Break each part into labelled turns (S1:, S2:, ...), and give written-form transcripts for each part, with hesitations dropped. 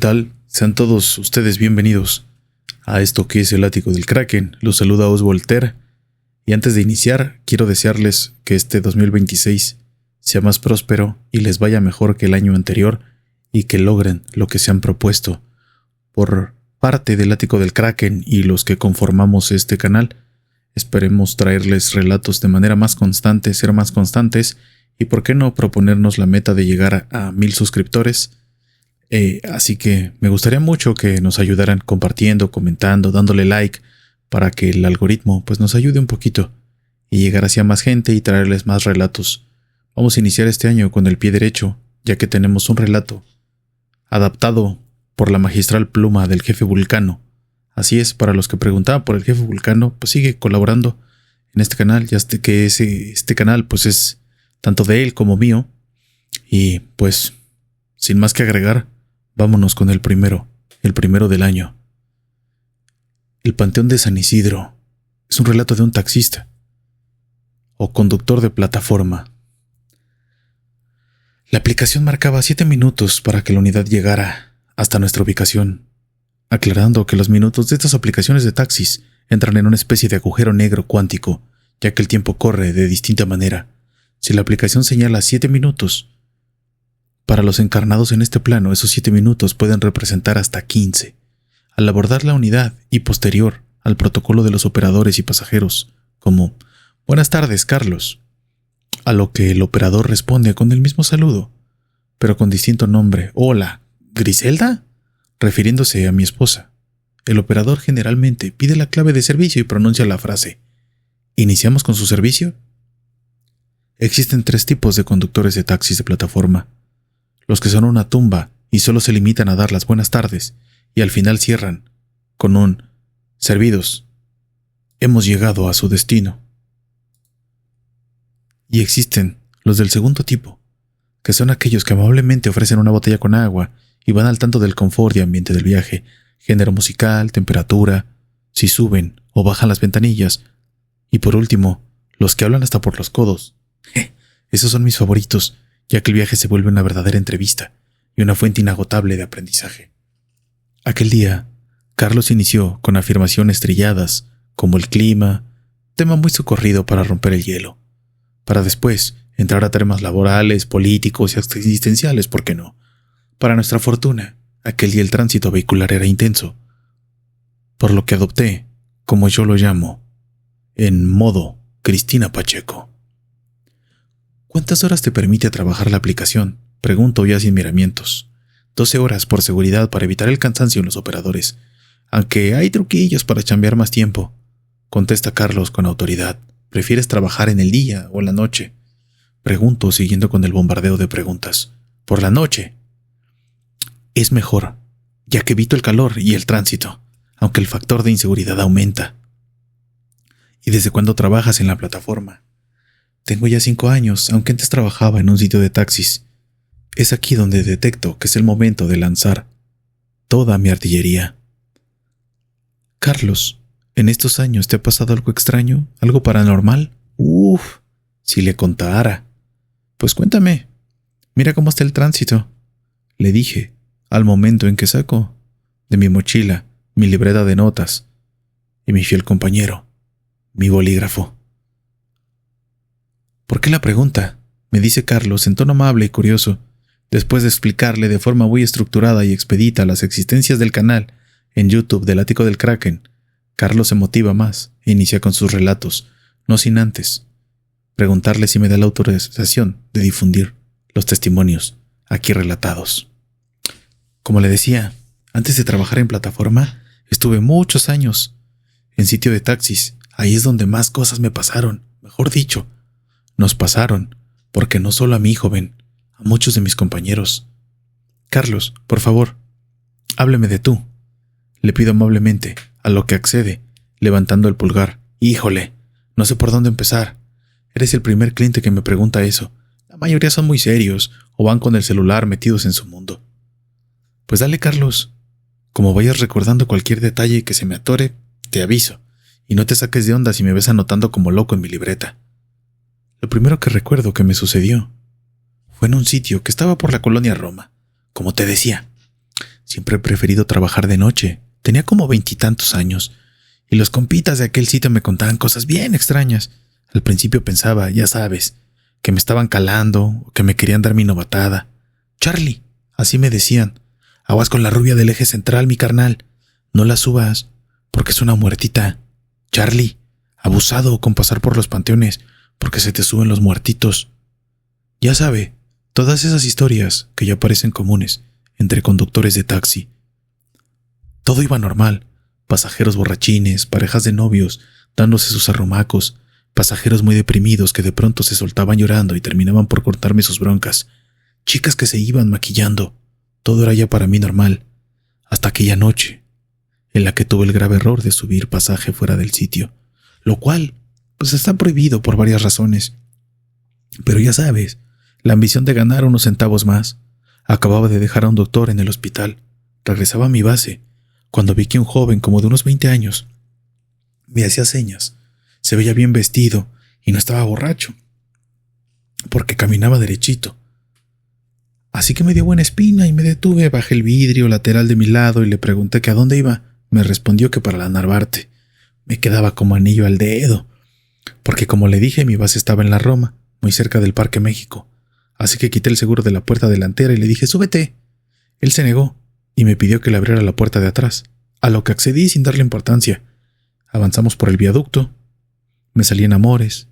S1: tal? Sean todos ustedes bienvenidos a esto que es el ático del Kraken. Los saluda Os Voltaire. Y antes de iniciar, quiero desearles que este 2026 sea más próspero y les vaya mejor que el año anterior y que logren lo que se han propuesto. Por parte del ático del Kraken y los que conformamos este canal, esperemos traerles relatos de manera más constante, ser más constantes y por qué no proponernos la meta de llegar a 1000 suscriptores. Así que me gustaría mucho que nos ayudaran compartiendo, comentando, dándole like para que el algoritmo pues nos ayude un poquito y llegar hacia más gente y traerles más relatos. Vamos a iniciar este año con el pie derecho, ya que tenemos un relato adaptado por la magistral pluma del jefe Vulcano. Así es, para los que preguntaban por el jefe Vulcano, pues sigue colaborando en este canal, ya que este canal pues es tanto de él como mío. Y pues, sin más que agregar, vámonos con el primero del año. El Panteón de San Isidro es un relato de un taxista o conductor de plataforma. La aplicación marcaba 7 minutos para que la unidad llegara hasta nuestra ubicación, aclarando que los minutos de estas aplicaciones de taxis entran en una especie de agujero negro cuántico, ya que el tiempo corre de distinta manera. Si la aplicación señala 7 minutos, para los encarnados en este plano, esos 7 minutos pueden representar hasta 15. Al abordar la unidad y posterior al protocolo de los operadores y pasajeros, como «Buenas tardes, Carlos», a lo que el operador responde con el mismo saludo, pero con distinto nombre. «Hola, ¿Griselda?», refiriéndose a mi esposa. El operador generalmente pide la clave de servicio y pronuncia la frase «¿Iniciamos con su servicio?». Existen 3 tipos de conductores de taxis de plataforma: los que son una tumba y solo se limitan a dar las buenas tardes y al final cierran con un «servidos, hemos llegado a su destino». Y existen los del segundo tipo, que son aquellos que amablemente ofrecen una botella con agua y van al tanto del confort y ambiente del viaje, género musical, temperatura, si suben o bajan las ventanillas. Y por último, los que hablan hasta por los codos. Esos son mis favoritos, ya que el viaje se vuelve una verdadera entrevista y una fuente inagotable de aprendizaje. Aquel día, Carlos inició con afirmaciones trilladas, como el clima, tema muy socorrido para romper el hielo, para después entrar a temas laborales, políticos y existenciales, ¿por qué no? Para nuestra fortuna, aquel día el tránsito vehicular era intenso, por lo que adopté, como yo lo llamo, en modo Cristina Pacheco. ¿Cuántas horas te permite trabajar la aplicación?, pregunto ya sin miramientos. 12 horas por seguridad para evitar el cansancio en los operadores, aunque hay truquillos para chambear más tiempo, contesta Carlos con autoridad. ¿Prefieres trabajar en el día o en la noche?, pregunto siguiendo con el bombardeo de preguntas. Por la noche. Es mejor, ya que evito el calor y el tránsito, aunque el factor de inseguridad aumenta. ¿Y desde cuándo trabajas en la plataforma? Tengo ya 5 años, aunque antes trabajaba en un sitio de taxis. Es aquí donde detecto que es el momento de lanzar toda mi artillería. Carlos, ¿en estos años te ha pasado algo extraño? ¿Algo paranormal? Si le contara. Pues cuéntame. Mira cómo está el tránsito, le dije, al momento en que saco de mi mochila mi libreta de notas y mi fiel compañero, mi bolígrafo. ¿Por qué la pregunta?, me dice Carlos en tono amable y curioso. Después de explicarle de forma muy estructurada y expedita las existencias del canal en YouTube del ático del Kraken, Carlos se motiva más e inicia con sus relatos, no sin antes preguntarle si me da la autorización de difundir los testimonios aquí relatados. Como le decía, antes de trabajar en plataforma, estuve muchos años en sitio de taxis. Ahí es donde más cosas me pasaron, mejor dicho, nos pasaron, porque no solo a mí, joven, a muchos de mis compañeros. Carlos, por favor, hábleme de tú, le pido amablemente, a lo que accede, levantando el pulgar. Híjole, no sé por dónde empezar. Eres el primer cliente que me pregunta eso. La mayoría son muy serios o van con el celular metidos en su mundo. Pues dale, Carlos. Como vayas recordando cualquier detalle que se me atore, te aviso, y no te saques de onda si me ves anotando como loco en mi libreta. Lo primero que recuerdo que me sucedió fue en un sitio que estaba por la colonia Roma, como te decía. siempre he preferido trabajar de noche. Tenía como 20 años, y los compitas de aquel sitio me contaban cosas bien extrañas. Al principio pensaba, ya sabes, que me estaban calando o que me querían dar mi novatada. Charlie, así me decían, aguas con la rubia del eje central, mi carnal. No la subas, porque es una muertita. Charlie, abusado con pasar por los panteones, porque se te suben los muertitos. Ya sabe, todas esas historias que ya parecen comunes entre conductores de taxi. Todo iba normal. Pasajeros borrachines, parejas de novios, dándose sus arrumacos, pasajeros muy deprimidos que de pronto se soltaban llorando y terminaban por cortarme sus broncas, chicas que se iban maquillando. Todo era ya para mí normal, hasta aquella noche, en la que tuve el grave error de subir pasaje fuera del sitio, lo cual, pues está prohibido por varias razones. Pero ya sabes, la ambición de ganar unos centavos más. Acababa de dejar a un doctor en el hospital, regresaba a mi base, cuando vi que un joven como de unos 20 años me hacía señas. Se veía bien vestido y no estaba borracho, porque caminaba derechito. Así que me dio buena espina y me detuve, bajé el vidrio lateral de mi lado y le pregunté que a dónde iba. Me respondió que para la Narvarte. Me quedaba como anillo al dedo, porque como le dije, mi base estaba en la Roma, muy cerca del Parque México. Así que quité el seguro de la puerta delantera y le dije, súbete. Él se negó y me pidió que le abriera la puerta de atrás, a lo que accedí sin darle importancia. Avanzamos por el viaducto. Me salí en Amores,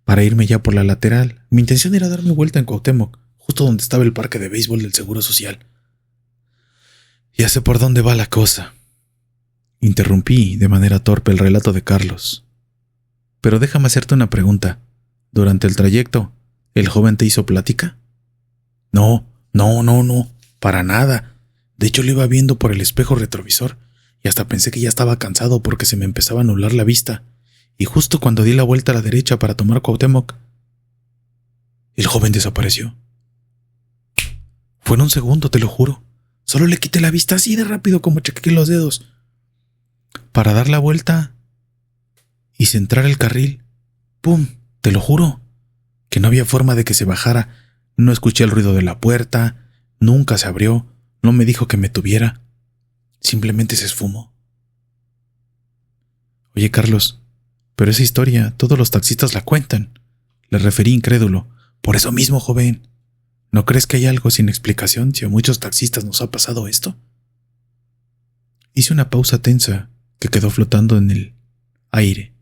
S1: para irme ya por la lateral. Mi intención era darme vuelta en Cuauhtémoc, justo donde estaba el parque de béisbol del Seguro Social. Ya sé por dónde va la cosa. Interrumpí de manera torpe el relato de Carlos. Pero déjame hacerte una pregunta. ¿Durante el trayecto, el joven te hizo plática? No, para nada. De hecho, lo iba viendo por el espejo retrovisor y hasta pensé que ya estaba cansado porque se me empezaba a nublar la vista. Y justo cuando di la vuelta a la derecha para tomar Cuauhtémoc, el joven desapareció. Fue en un segundo, te lo juro. Solo le quité la vista así de rápido como chequeé los dedos, para dar la vuelta y centrar el carril. ¡Pum! Te lo juro, que no había forma de que se bajara. No escuché el ruido de la puerta, nunca se abrió, no me dijo que me tuviera. Simplemente se esfumó. Oye, Carlos, pero esa historia todos los taxistas la cuentan. Le referí incrédulo. Por eso mismo, joven. ¿No crees que hay algo sin explicación si a muchos taxistas nos ha pasado esto? Hice una pausa tensa que quedó flotando en el aire,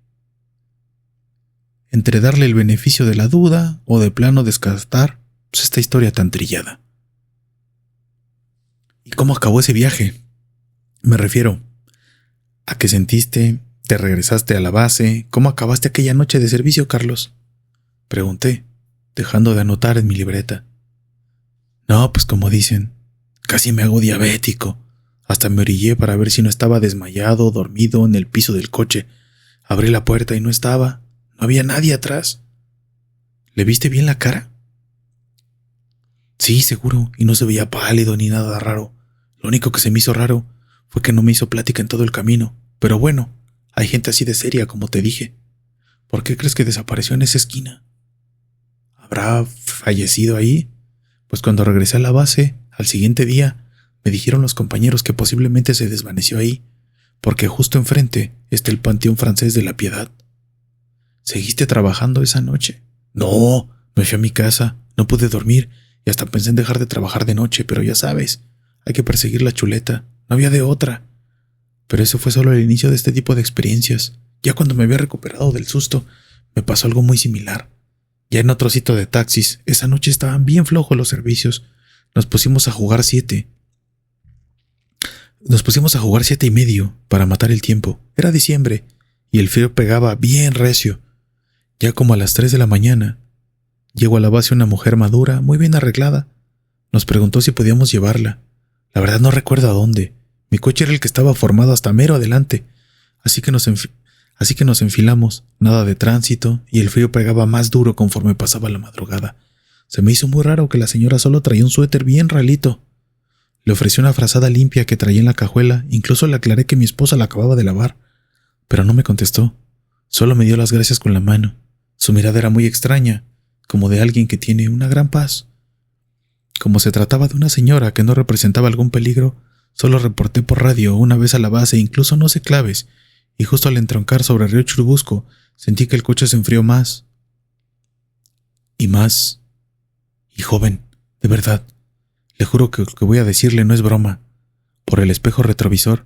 S1: entre darle el beneficio de la duda o de plano descartar esta historia tan trillada. ¿Y cómo acabó ese viaje? Me refiero a qué sentiste, te regresaste a la base, ¿cómo acabaste aquella noche de servicio, Carlos? Pregunté, dejando de anotar en mi libreta. No, pues como dicen, casi me hago diabético. Hasta me orillé para ver si no estaba desmayado o dormido en el piso del coche. Abrí la puerta y no estaba. No había nadie atrás. ¿Le viste bien la cara? Sí, seguro, y no se veía pálido ni nada raro. Lo único que se me hizo raro fue que no me hizo plática en todo el camino. Pero bueno, hay gente así de seria, como te dije. ¿Por qué crees que desapareció en esa esquina? ¿Habrá fallecido ahí? Pues cuando regresé a la base, al siguiente día, me dijeron los compañeros que posiblemente se desvaneció ahí, porque justo enfrente está el Panteón Francés de la Piedad. ¿Seguiste trabajando esa noche? No, me fui a mi casa, no pude dormir y hasta pensé en dejar de trabajar de noche, pero ya sabes, hay que perseguir la chuleta, no había de otra. Pero eso fue solo el inicio de este tipo de experiencias. Ya cuando me había recuperado del susto, me pasó algo muy similar. Ya en otro sitio de taxis, esa noche estaban bien flojos los servicios. Nos pusimos a jugar 7. Nos pusimos a jugar 7:30 para matar el tiempo. Era diciembre y el frío pegaba bien recio. Ya como a las 3 de la mañana, llegó a la base una mujer madura, muy bien arreglada. Nos preguntó si podíamos llevarla. La verdad no recuerdo a dónde. Mi coche era el que estaba formado hasta mero adelante, así que nos enfilamos, nada de tránsito, y el frío pegaba más duro conforme pasaba la madrugada. Se me hizo muy raro que la señora solo traía un suéter bien ralito. Le ofrecí una frazada limpia que traía en la cajuela, incluso le aclaré que mi esposa la acababa de lavar, pero no me contestó. Solo me dio las gracias con la mano. Su mirada era muy extraña, como de alguien que tiene una gran paz. Como se trataba de una señora que no representaba algún peligro, solo reporté por radio una vez a la base, incluso no sé claves, y justo al entroncar sobre el río Churubusco, sentí que el coche se enfrió más. Y más. Y joven, de verdad, le juro que lo que voy a decirle no es broma. Por el espejo retrovisor,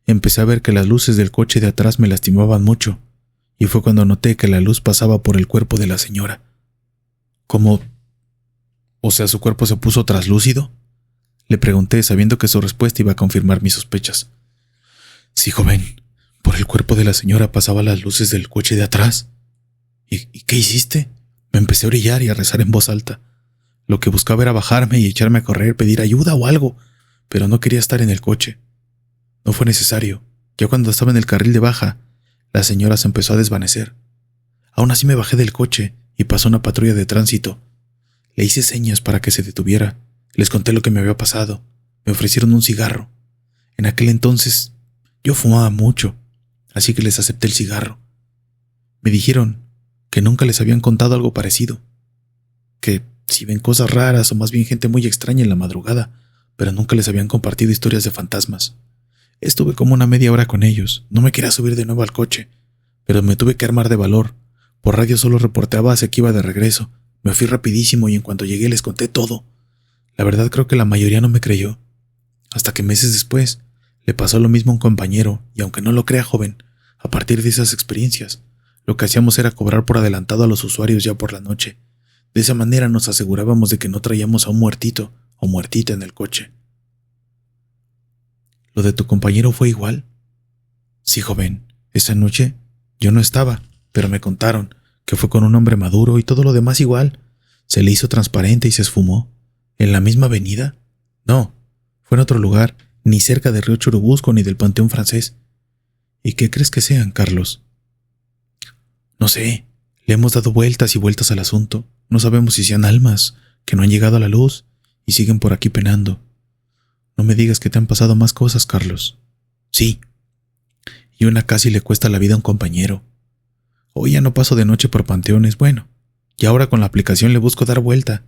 S1: empecé a ver que las luces del coche de atrás me lastimaban mucho, y fue cuando noté que la luz pasaba por el cuerpo de la señora. ¿Cómo? ¿O sea, su cuerpo se puso traslúcido? Le pregunté, sabiendo que su respuesta iba a confirmar mis sospechas. Sí, joven, por el cuerpo de la señora pasaban las luces del coche de atrás. ¿Y qué hiciste? Me empecé a orillar y a rezar en voz alta. Lo que buscaba era bajarme y echarme a correr, pedir ayuda o algo, pero no quería estar en el coche. No fue necesario. Ya cuando estaba en el carril de baja, la señora se empezó a desvanecer. Aún así me bajé del coche y pasó una patrulla de tránsito. Le hice señas para que se detuviera. Les conté lo que me había pasado. Me ofrecieron un cigarro. En aquel entonces yo fumaba mucho, así que les acepté el cigarro. Me dijeron que nunca les habían contado algo parecido. Que si ven cosas raras o más bien gente muy extraña en la madrugada, pero nunca les habían compartido historias de fantasmas. Estuve como una media hora con ellos. No me quería subir de nuevo al coche, pero me tuve que armar de valor. Por radio solo reporté a base que iba de regreso. Me fui rapidísimo y en cuanto llegué les conté todo. La verdad creo que la mayoría no me creyó. Hasta que meses después le pasó lo mismo a un compañero, y aunque no lo crea, joven, a partir de esas experiencias, lo que hacíamos era cobrar por adelantado a los usuarios ya por la noche. De esa manera nos asegurábamos de que no traíamos a un muertito o muertita en el coche. ¿Lo de tu compañero fue igual? Sí, joven. Esa noche yo no estaba, pero me contaron que fue con un hombre maduro y todo lo demás igual. Se le hizo transparente y se esfumó. ¿En la misma avenida? No, fue en otro lugar, ni cerca del río Churubusco ni del Panteón Francés. ¿Y qué crees que sean, Carlos? No sé, le hemos dado vueltas y vueltas al asunto. No sabemos si sean almas que no han llegado a la luz y siguen por aquí penando. No me digas que te han pasado más cosas, Carlos. Sí. Y una casi le cuesta la vida a un compañero. Hoy ya no paso de noche por panteones, bueno, y ahora con la aplicación le busco dar vuelta.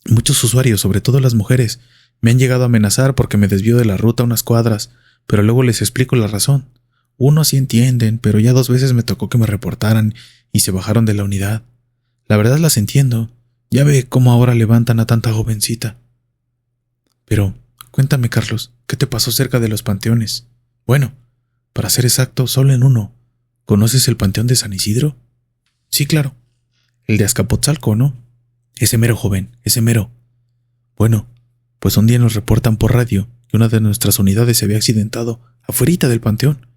S1: Muchos usuarios, sobre todo las mujeres, me han llegado a amenazar porque me desvío de la ruta unas cuadras, pero luego les explico la razón. Unos sí entienden, pero ya 2 veces me tocó que me reportaran y se bajaron de la unidad. La verdad las entiendo. Ya ve cómo ahora levantan a tanta jovencita. Pero, cuéntame, Carlos, ¿qué te pasó cerca de los panteones? Bueno, para ser exacto, solo en uno. ¿Conoces el Panteón de San Isidro? Sí, claro. El de Azcapotzalco, ¿no? Ese mero, joven, ese mero. Bueno, pues un día nos reportan por radio que una de nuestras unidades se había accidentado afuerita del panteón.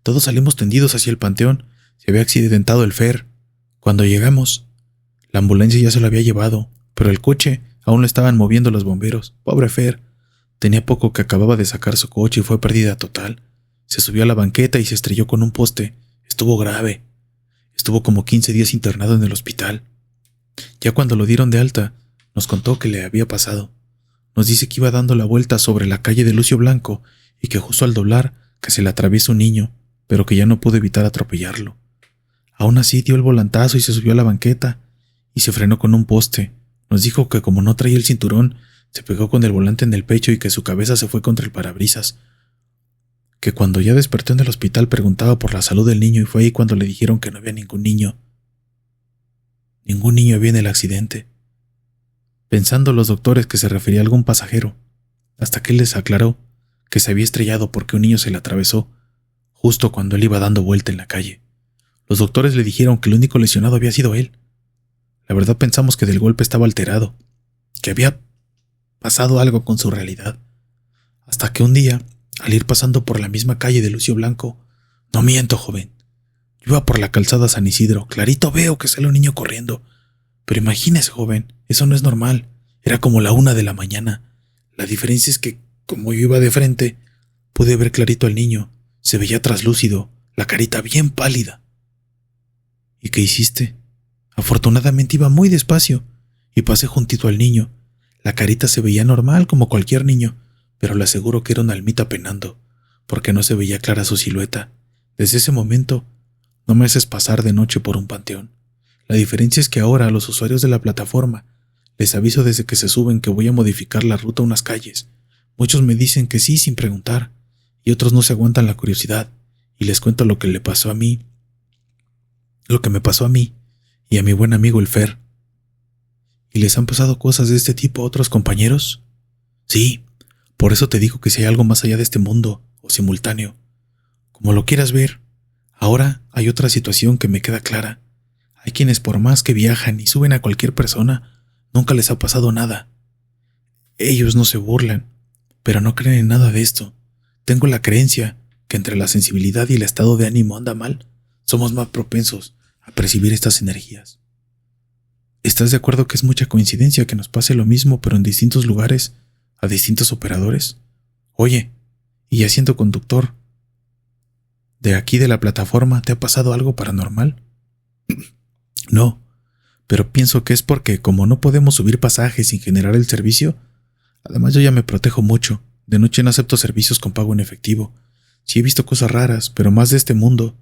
S1: Todos salimos tendidos hacia el panteón. Se había accidentado el Fer. Cuando llegamos, la ambulancia ya se lo había llevado, pero el coche aún lo estaban moviendo los bomberos. Pobre Fer. Tenía poco que acababa de sacar su coche y fue pérdida total. Se subió a la banqueta y se estrelló con un poste. Estuvo grave. Estuvo como 15 días internado en el hospital. Ya cuando lo dieron de alta, nos contó qué le había pasado. Nos dice que iba dando la vuelta sobre la calle de Lucio Blanco y que justo al doblar que se le atraviesa un niño, pero que ya no pudo evitar atropellarlo. Aún así dio el volantazo y se subió a la banqueta y se frenó con un poste. Nos dijo que como no traía el cinturón, se pegó con el volante en el pecho y que su cabeza se fue contra el parabrisas. Que cuando ya despertó en el hospital preguntaba por la salud del niño y fue ahí cuando le dijeron que no había ningún niño. Ningún niño había en el accidente. Pensando los doctores que se refería a algún pasajero, hasta que él les aclaró que se había estrellado porque un niño se le atravesó justo cuando él iba dando vuelta en la calle. Los doctores le dijeron que el único lesionado había sido él. La verdad pensamos que del golpe estaba alterado, que había pasado algo con su realidad. Hasta que un día, al ir pasando por la misma calle de Lucio Blanco, no miento, joven, yo iba por la calzada San Isidro, clarito veo que sale un niño corriendo. Pero imagínese, joven, eso no es normal. Era como la 1 de la mañana. La diferencia es que, como yo iba de frente, pude ver clarito al niño. Se veía traslúcido, la carita bien pálida. ¿Y qué hiciste? Afortunadamente iba muy despacio y pasé juntito al niño. La carita se veía normal como cualquier niño, pero le aseguro que era una almita penando, porque no se veía clara su silueta. Desde ese momento, no me haces pasar de noche por un panteón. La diferencia es que ahora a los usuarios de la plataforma Les aviso desde que se suben que voy a modificar la ruta unas calles. Muchos me dicen que sí sin preguntar, y otros no se aguantan la curiosidad, y les cuento lo que me pasó a mí y a mi buen amigo el Fer. ¿Y les han pasado cosas de este tipo a otros compañeros? Sí, por eso te digo que si hay algo más allá de este mundo, o simultáneo, como lo quieras ver. Ahora hay otra situación que me queda clara. Hay quienes por más que viajan y suben a cualquier persona, nunca les ha pasado nada. Ellos no se burlan, pero no creen en nada de esto. Tengo la creencia que entre la sensibilidad y el estado de ánimo anda mal, somos más propensos a percibir estas energías. ¿Estás de acuerdo que es mucha coincidencia que nos pase lo mismo pero en distintos lugares, a distintos operadores? Oye, y ya siendo conductor, ¿de aquí de la plataforma te ha pasado algo paranormal? No, pero pienso que es porque como no podemos subir pasajes sin generar el servicio, además yo ya me protejo mucho. De noche no acepto servicios con pago en efectivo. Sí he visto cosas raras, pero más de este mundo.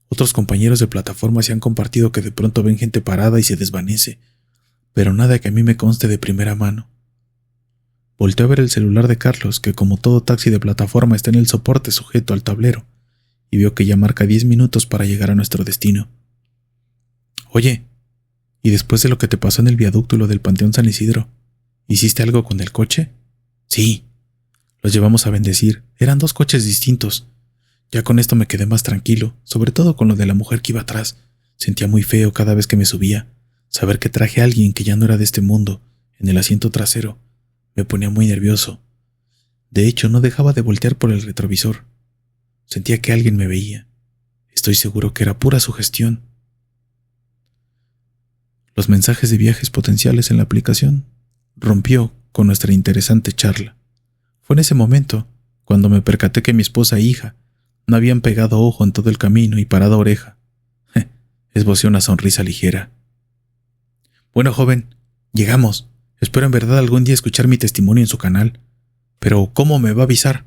S1: Otros compañeros de plataforma se han compartido que de pronto ven gente parada y se desvanece, pero nada que a mí me conste de primera mano. Volteé a ver el celular de Carlos, que como todo taxi de plataforma está en el soporte sujeto al tablero, y vio que ya marca 10 minutos para llegar a nuestro destino. Oye, ¿y después de lo que te pasó en el viaducto y lo del Panteón San Isidro, hiciste algo con el coche? Sí, los llevamos a bendecir. Eran 2 coches distintos. Ya con esto me quedé más tranquilo, sobre todo con lo de la mujer que iba atrás. Sentía muy feo cada vez que me subía. Saber que traje a alguien que ya no era de este mundo en el asiento trasero me ponía muy nervioso. De hecho, no dejaba de voltear por el retrovisor. Sentía que alguien me veía. Estoy seguro que era pura sugestión. Los mensajes de viajes potenciales en la aplicación rompió con nuestra interesante charla. Fue en ese momento cuando me percaté que mi esposa e hija no habían pegado ojo en todo el camino y parado oreja. Esbocé una sonrisa ligera. Bueno, joven, llegamos. Espero en verdad algún día escuchar mi testimonio en su canal. Pero, ¿cómo me va a avisar?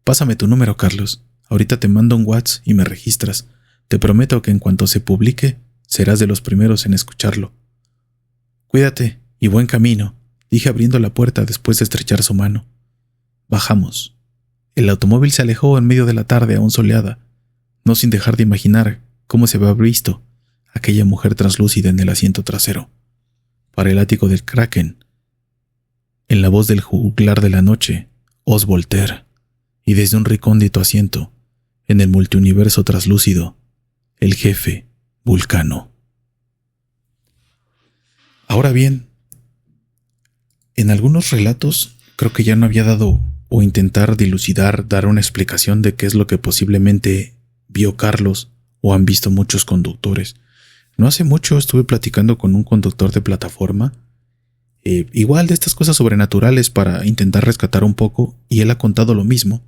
S1: Pásame tu número, Carlos. Ahorita te mando un WhatsApp y me registras. Te prometo que en cuanto se publique, serás de los primeros en escucharlo. Cuídate y buen camino, dije abriendo la puerta después de estrechar su mano. Bajamos. El automóvil se alejó en medio de la tarde aún soleada, no sin dejar de imaginar cómo se había visto aquella mujer translúcida en el asiento trasero. Para el ático del Kraken, en la voz del juglar de la noche, Os Voltaire, y desde un recóndito asiento, en el multiuniverso translúcido, el jefe Vulcano. Ahora bien, en algunos relatos creo que ya no había dado o intentar dilucidar, dar una explicación de qué es lo que posiblemente vio Carlos o han visto muchos conductores. No hace mucho estuve platicando con un conductor de plataforma, igual de estas cosas sobrenaturales para intentar rescatar un poco, y él ha contado lo mismo,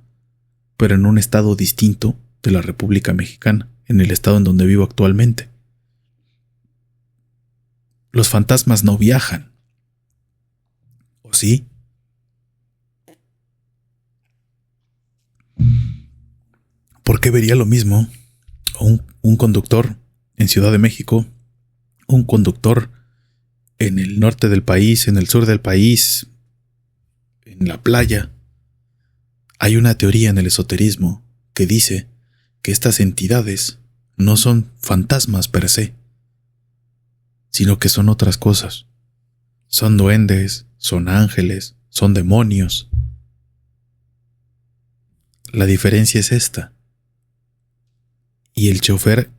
S1: pero en un estado distinto de la República Mexicana, en el estado en donde vivo actualmente. Los fantasmas no viajan. ¿O sí? ¿Por qué vería lo mismo un conductor en Ciudad de México, un conductor en el norte del país, en el sur del país, en la playa? Hay una teoría en el esoterismo que dice que estas entidades no son fantasmas per se, sino que son otras cosas. Son duendes, son ángeles, son demonios. La diferencia es esta. Y el chofer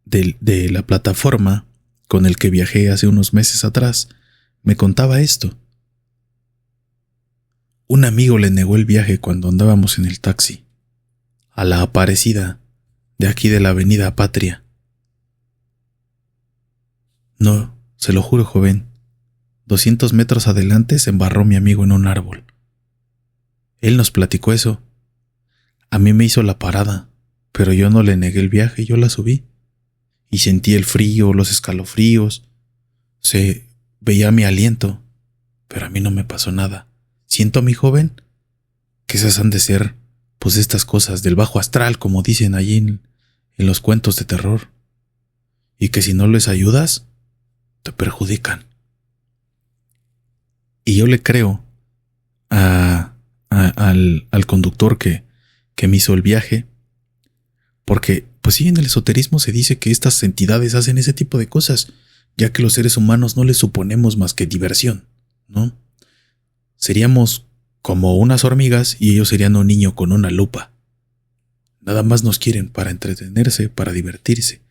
S1: de la plataforma con el que viajé hace unos meses atrás me contaba esto. Un amigo le negó el viaje cuando andábamos en el taxi, a la aparecida de aquí de la avenida Patria. No, se lo juro, joven. 200 metros adelante se embarró mi amigo en un árbol. Él nos platicó eso. A mí me hizo la parada, pero yo no le negué el viaje, yo la subí. Y sentí el frío, los escalofríos. Se veía mi aliento, pero a mí no me pasó nada. Siento, mi joven, que esas han de ser, pues estas cosas del bajo astral, como dicen allí en los cuentos de terror. Y que si no les ayudas, te perjudican. Y yo le creo al conductor que me hizo el viaje, porque pues sí, en el esoterismo se dice que estas entidades hacen ese tipo de cosas, ya que los seres humanos no les suponemos más que diversión, ¿no? Seríamos como unas hormigas y ellos serían un niño con una lupa. Nada más nos quieren para entretenerse, para divertirse.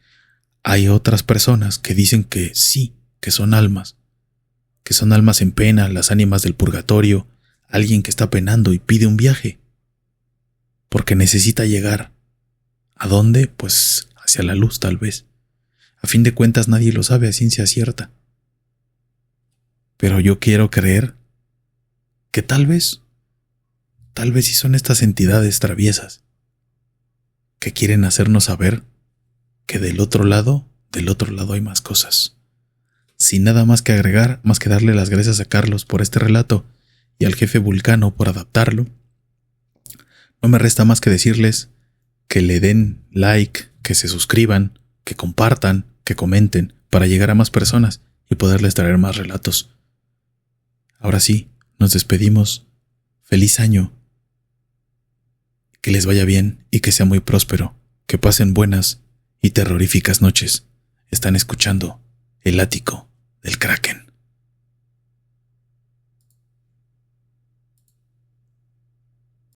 S1: Hay otras personas que dicen que sí, que son almas en pena, las ánimas del purgatorio, alguien que está penando y pide un viaje, porque necesita llegar. ¿A dónde? Pues hacia la luz, tal vez. A fin de cuentas nadie lo sabe a ciencia cierta. Pero yo quiero creer que tal vez sí son estas entidades traviesas que quieren hacernos saber que del otro lado hay más cosas. Sin nada más que agregar, más que darle las gracias a Carlos por este relato y al jefe Vulcano por adaptarlo, no me resta más que decirles que le den like, que se suscriban, que compartan, que comenten para llegar a más personas y poderles traer más relatos. Ahora sí, nos despedimos. Feliz año. Que les vaya bien y que sea muy próspero. Que pasen buenas y terroríficas noches. Están escuchando El Ático del Kraken.